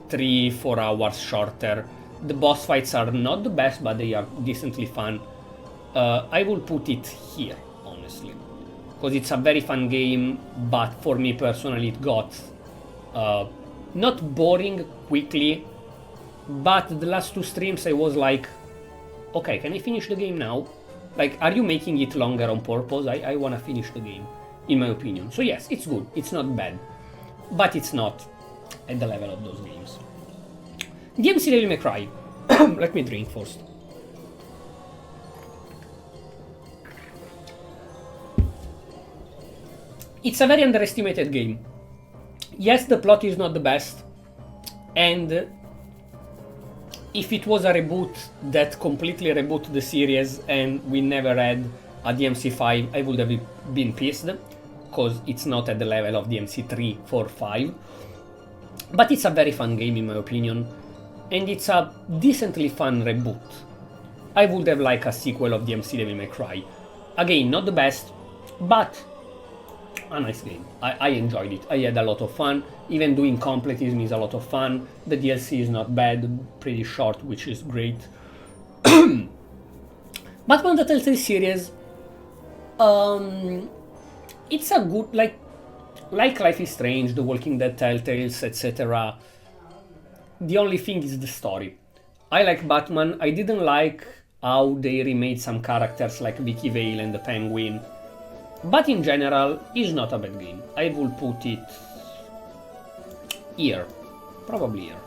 3-4 hours shorter. The boss fights are not the best, but they are decently fun. I will put it here, honestly, because it's a very fun game, but for me personally it got not boring quickly, but the last 2 streams I was like, okay, can I finish the game now? Like, are you making it longer on purpose? I want to finish the game, in my opinion. So yes, it's good, it's not bad. but it's not at the level of those games. DMC Devil May Cry. Let me drink first. It's a very underestimated game. Yes, the plot is not the best, and if it was a reboot that completely rebooted the series and we never had a DMC5, I would have been pissed, because it's not at the level of DMC3, 4, 5. But it's a very fun game in my opinion, and it's a decently fun reboot. I would have liked a sequel of DMC Devil May Cry. Again, not the best, but a nice game. I enjoyed it. I had a lot of fun. Even doing completism is a lot of fun. The DLC is not bad, pretty short, which is great. Batman the Telltale series, it's a good, like Life is Strange, The Walking Dead Telltales, etc. The only thing is the story. I like Batman. I didn't like how they remade some characters like Vicky Vale and the Penguin. But in general, it's not a bad game. I will put it here. Probably here.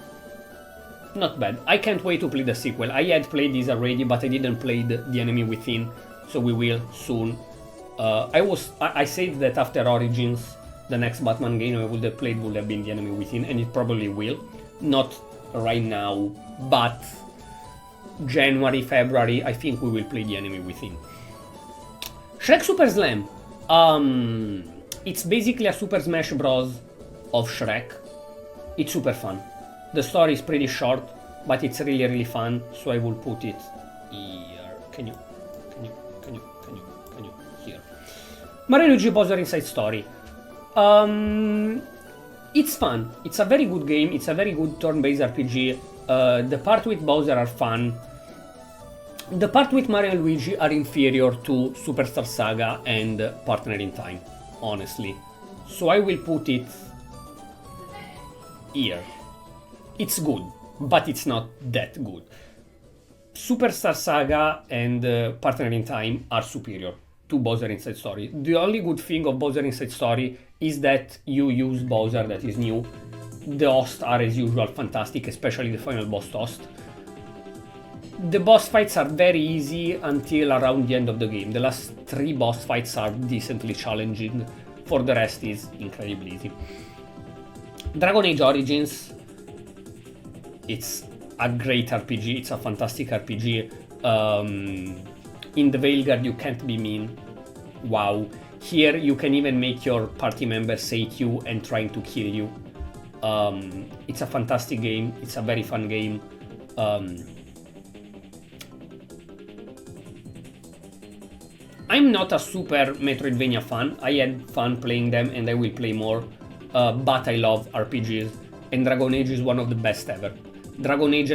Not bad. I can't wait to play the sequel. I had played this already, but I didn't play the Enemy Within, so we will soon. I said that after Origins, the next Batman game I would have played would have been the Enemy Within, and it probably will. Not right now, but January, February, I think we will play the Enemy Within. Shrek Super Slam. It's basically a Super Smash Bros. Of Shrek. It's super fun. The story is pretty short, but it's really fun, so I will put it here. Can you? Here. Mario Luigi Bowser Inside Story. It's fun. It's a very good game. It's a very good turn-based RPG. The part with Bowser are fun. The part with Mario and Luigi are inferior to Superstar Saga and Partner in Time, honestly. So I will put it here. It's good, but it's not that good. Superstar Saga and Partner in Time are superior to Bowser Inside Story. The only good thing of Bowser Inside Story is that you use Bowser, that is new. The hosts are as usual fantastic, especially the final boss host. The boss fights are very easy until around the end of the game. The last 3 boss fights are decently challenging. For the rest is incredibly easy. Dragon Age Origins. It's a great RPG. It's a fantastic RPG. In the Veilguard you can't be mean. Wow. Here you can even make your party members hate you and trying to kill you. It's a fantastic game. It's a very fun game. I'm not a super Metroidvania fan. I had fun playing them and I will play more, but I love RPGs, and Dragon Age is one of the best ever. Dragon Age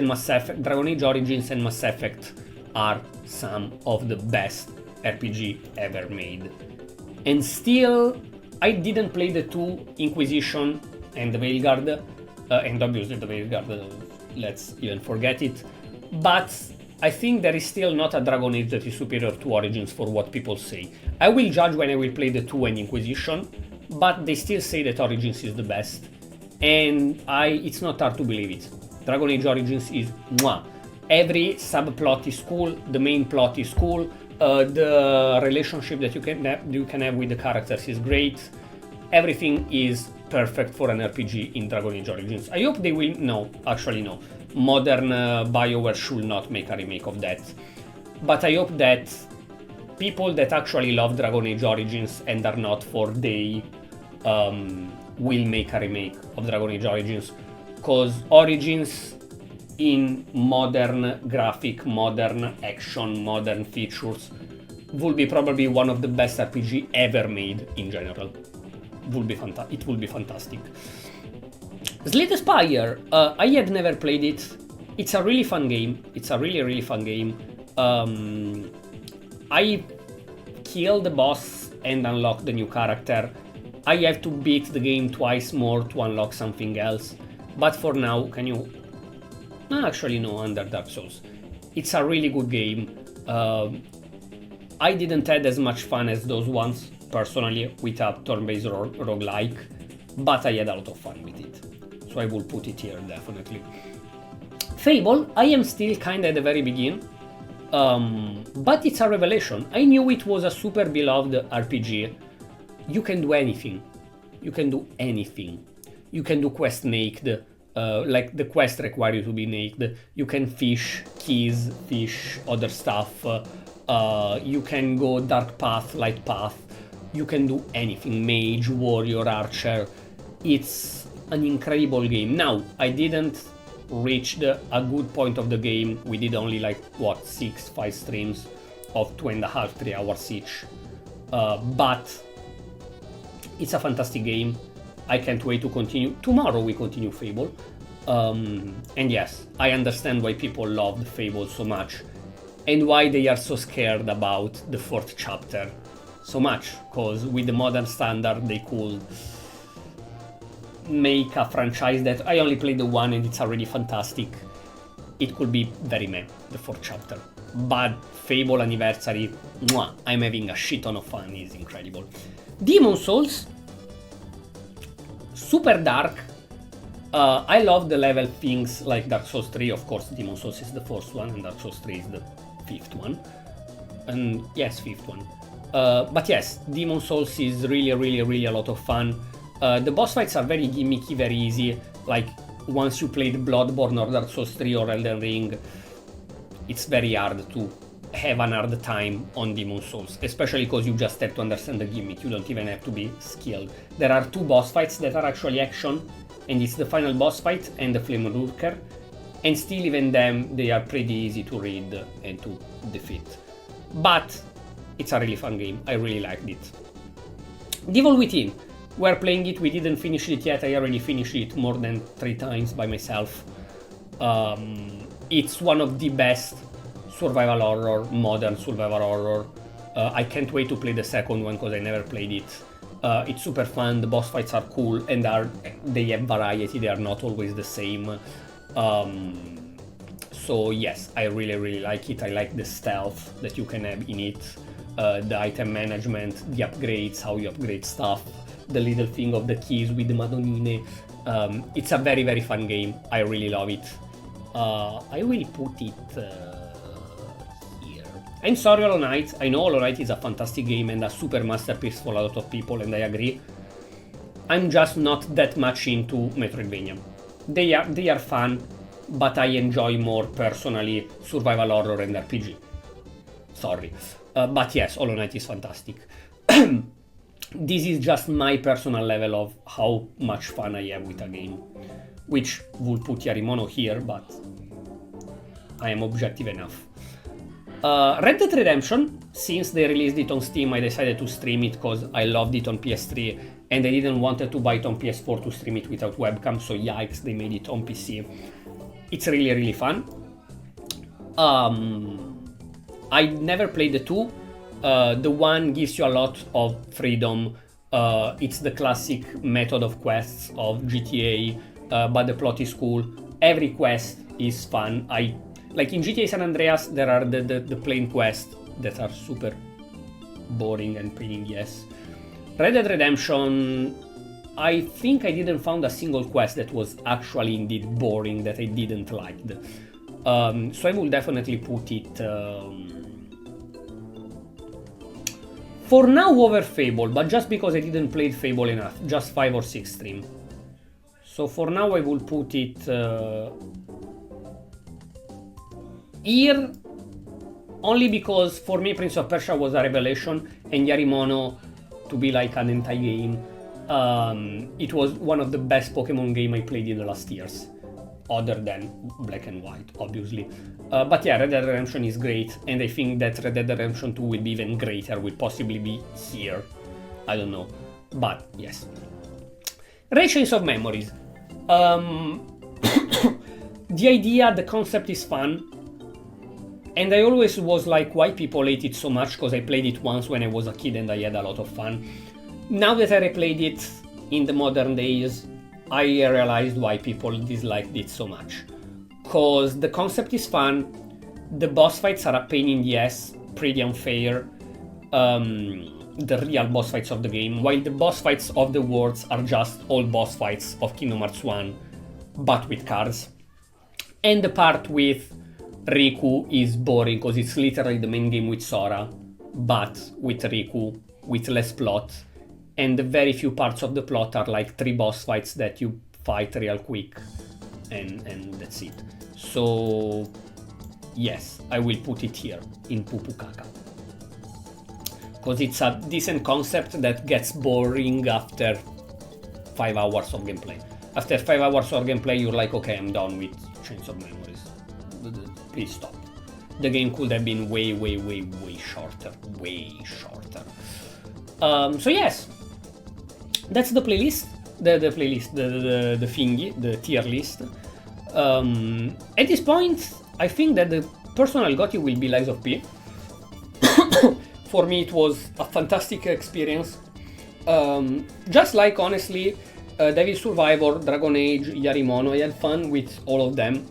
Origins and Mass Effect are some of the best RPG ever made. And still, I didn't play the 2 Inquisition and the Veilguard, and obviously the Veilguard, let's even forget it, but I think there is still not a Dragon Age that is superior to Origins for what people say. I will judge when I will play the 2 and Inquisition, but they still say that Origins is the best, and it's not hard to believe it. Dragon Age Origins is mwah. Every subplot is cool, the main plot is cool, the relationship that you can have with the characters is great. Everything is perfect for an RPG in Dragon Age Origins. I hope they will. No, actually no. Modern BioWare should not make a remake of that. But I hope that people that actually love Dragon Age Origins and are not for they will make a remake of Dragon Age Origins. Because Origins in modern graphic, modern action, modern features will be probably one of the best RPG ever made in general. It will be fantastic. Slay the Spire, I had never played it. It's a really fun game. It's a really fun game. I killed the boss and unlocked the new character. I have to beat the game twice more to unlock something else. But for now, can you... No, actually no, under Dark Souls. It's a really good game. I didn't have as much fun as those ones, personally, with a turn-based roguelike. but I had a lot of fun with it. So I will put it here, definitely. Fable, I am still kinda at the very beginning, but it's a revelation. I knew it was a super beloved RPG. You can do anything. You can do anything. You can do quest naked, like the quest require you to be naked. You can fish keys, fish other stuff. You can go dark path, light path. You can do anything, mage, warrior, archer. It's an incredible game. Now, I didn't reach a good point of the game. We did only like, what, 5 streams of 2.5, 3 hours each. But it's a fantastic game. I can't wait to continue. Tomorrow we continue Fable. And yes, I understand why people loved Fable so much and why they are so scared about the 4th chapter so much, because with the modern standard they could make a franchise that I only played the 1 and it's already fantastic. It could be very meh, the 4th chapter. But Fable Anniversary, mwah, I'm having a shit ton of fun, it's incredible. Demon Souls, super dark. I love the level things like Dark Souls 3, of course Demon Souls is the 4th one and Dark Souls 3 is the 5th one. And yes, 5th one. But yes, Demon Souls is really a lot of fun. The boss fights are very gimmicky, very easy. Like, once you played Bloodborne or Dark Souls 3 or Elden Ring, it's very hard to have an hard time on Demon Souls, especially because you just have to understand the gimmick, you don't even have to be skilled. There are 2 boss fights that are actually action, and it's the final boss fight and the Flame Lurker, and still even them, they are pretty easy to read and to defeat. But it's a really fun game, I really liked it. Devil Within, we're playing it, we didn't finish it yet, I already finished it more than 3 times by myself. It's one of the best survival horror, modern survival horror. I can't wait to play the second one because I never played it. It's super fun, the boss fights are cool and they have variety, they are not always the same. So yes, I really like it. I like the stealth that you can have in it, the item management, the upgrades, how you upgrade stuff, the little thing of the keys with the Madonnine. It's a very fun game, I really love it. I will put it here. I'm sorry Hollow Knight, I know Hollow Knight is a fantastic game and a super masterpiece for a lot of people and I agree. I'm just not that much into Metroidvania. They are fun, but I enjoy more personally survival horror and RPG. Sorry. But yes, Hollow Knight is fantastic. This is just my personal level of how much fun I have with a game, which will put Yarimono here, but I am objective enough. Red Dead Redemption, since they released it on Steam, I decided to stream it because I loved it on PS3 and I didn't want to buy it on PS4 to stream it without webcam, so yikes, they made it on PC. It's really fun. I never played the 2. The 1 gives you a lot of freedom. It's the classic method of quests of GTA, but the plot is cool. Every quest is fun. Like in GTA San Andreas, there are the plain quests that are super boring and pain in the ass. Red Dead Redemption, I think I didn't find a single quest that was actually indeed boring that I didn't like. So I will definitely put it for now over Fable, but just because I didn't play Fable enough, just 5 or 6 stream. So for now I will put it here, only because for me Prince of Persia was a revelation and Yarimono to be like an anti-game. It was one of the best Pokemon game I played in the last years, other than Black and White, obviously. But yeah, Red Dead Redemption is great, and I think that Red Dead Redemption 2 will be even greater, will possibly be here. I don't know, but yes. Ray Chains of Memories. The idea, the concept is fun, and I always was like, why people hate it so much, because I played it once when I was a kid and I had a lot of fun. Now that I replayed it in the modern days, I realized why people disliked it so much. Cause the concept is fun, the boss fights are a pain in the ass, pretty unfair. the real boss fights of the game, while the boss fights of the worlds are just all boss fights of Kingdom Hearts 1, but with cards. And the part with Riku is boring, because it's literally the main game with Sora, but with Riku, with less plot. And the very few parts of the plot are like 3 boss fights that you fight real quick, and that's it. So yes, I will put it here in Pupu Kaka, because it's a decent concept that gets boring after 5 hours of gameplay. After 5 hours of gameplay, you're like, okay, I'm done with Chains of Memories. Please stop. The game could have been way shorter. So yes, that's the playlist. The thingy, the tier list. At this point, I think that the personal GOTY will be Lies of P. For me, it was a fantastic experience. Just like, honestly, Devil Survivor, Dragon Age, Yarimono, I had fun with all of them.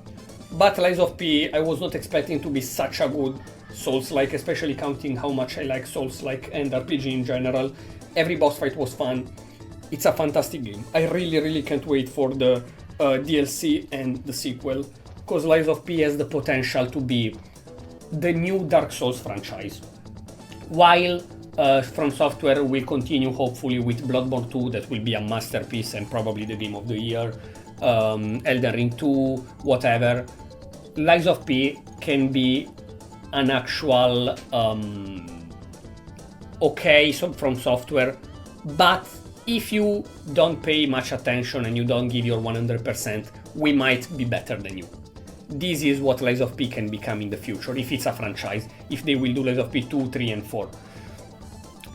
But Lies of P, I was not expecting to be such a good Souls-like, especially counting how much I like Souls-like and RPG in general. Every boss fight was fun. It's a fantastic game. I really can't wait for the DLC and the sequel, because Lies of P has the potential to be the new Dark Souls franchise. While From Software will continue hopefully with Bloodborne 2, that will be a masterpiece and probably the game of the year, Elden Ring 2, whatever. Lies of P can be an actual okay From Software, but if you don't pay much attention and you don't give your 100%, we might be better than you. This is what Lies of P can become in the future, if it's a franchise, if they will do Lies of P 2, 3 and 4.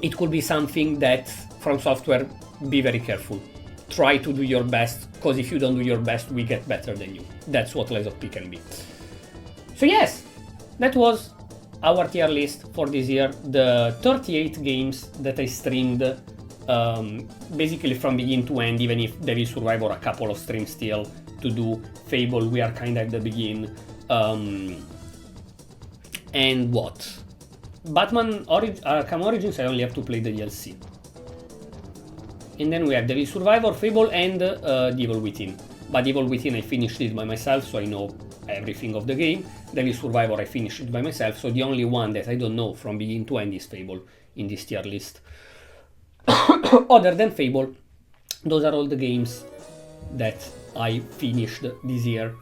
It could be something that From Software, be very careful. Try to do your best, because if you don't do your best, we get better than you. That's what Lies of P can be. So yes, that was our tier list for this year. The 38 games that I streamed, basically from begin to end, even if Devil Survivor a couple of streams still to do. Fable, we are kinda at the begin. And what? Batman Arkham Origins, I only have to play the DLC. And then we have Devil Survivor, Fable, and Devil Within. But Devil Within, I finished it by myself, so I know everything of the game. Devil Survivor, I finished it by myself, so the only one that I don't know from begin to end is Fable in this tier list. Other than Fable, those are all the games that I finished this year.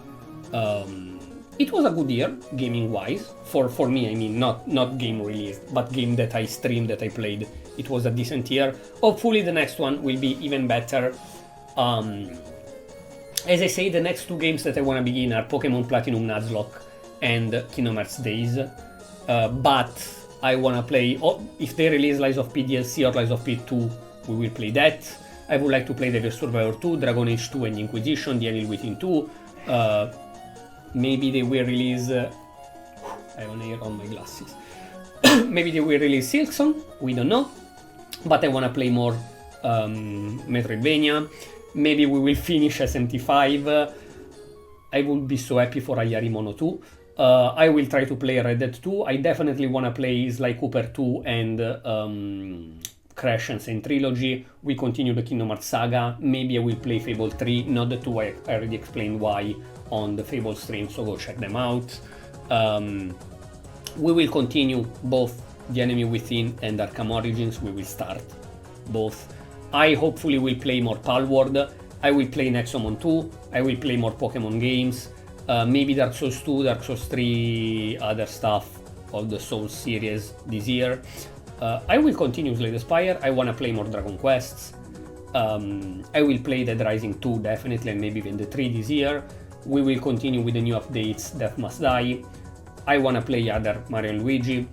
It was a good year, gaming-wise, for me, I mean, not game release, but game that I streamed, that I played. It was a decent year. Hopefully the next one will be even better. As I say, the next 2 games that I want to begin are Pokemon Platinum Nuzlocke and Kingdom Hearts Days. But I want to play, if they release Lies of P DLC or Lies of P 2, we will play that. I would like to play Devil Survivor 2, Dragon Age 2 and Inquisition, The Evil Within 2. Maybe they will release... I have an air on my glasses. Maybe they will release Silksong, we don't know. But I want to play more Metroidvania. Maybe we will finish SMT5. I would be so happy for a Yarimono 2. I will try to play Red Dead 2. I definitely want to play Sly Cooper 2 and Crash and Saint Trilogy. We continue the Kingdom Hearts saga. Maybe I will play Fable 3, not the 2, I already explained why on the Fable stream, so go check them out. We will continue both The Enemy Within and Arkham Origins. We will start both. I hopefully will play more Palworld. I will play Nexomon 2. I will play more Pokemon games. Maybe Dark Souls 2, Dark Souls 3, other stuff of the Souls series this year. I will continue Slay the Spire. I want to play more Dragon Quests. I will play Dead Rising 2 definitely, and maybe even the 3 this year. We will continue with the new updates, Death Must Die. I want to play other Mario and Luigi.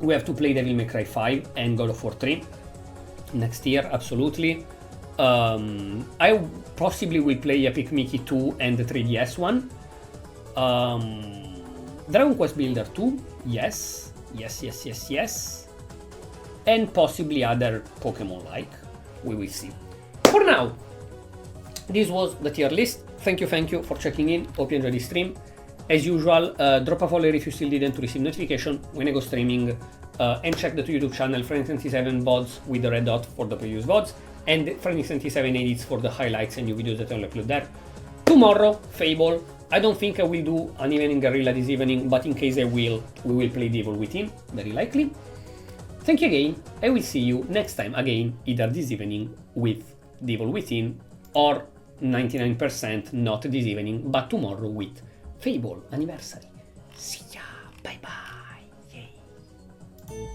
We have to play Devil May Cry 5 and God of War 3 next year, absolutely. I possibly will play Epic Mickey 2 and the 3DS one. Dragon Quest Builder 2, yes. And possibly other Pokemon-like. We will see. For now, this was the tier list. Thank you for checking in. Hope you enjoyed the stream. As usual, drop a follow if you still didn't to receive notification when I go streaming. and check the YouTube channel Franix27 VODs with the red dot for the previous VODs, and Franix27 edits for the highlights and new videos that I'll upload there. Tomorrow, Fable. I don't think I will do an evening guerrilla this evening, but in case I will, we will play Devil Within, very likely. Thank you again, I will see you next time again, either this evening with Devil Within, or 99% not this evening, but tomorrow with Fable Anniversary. See ya, bye bye, yay.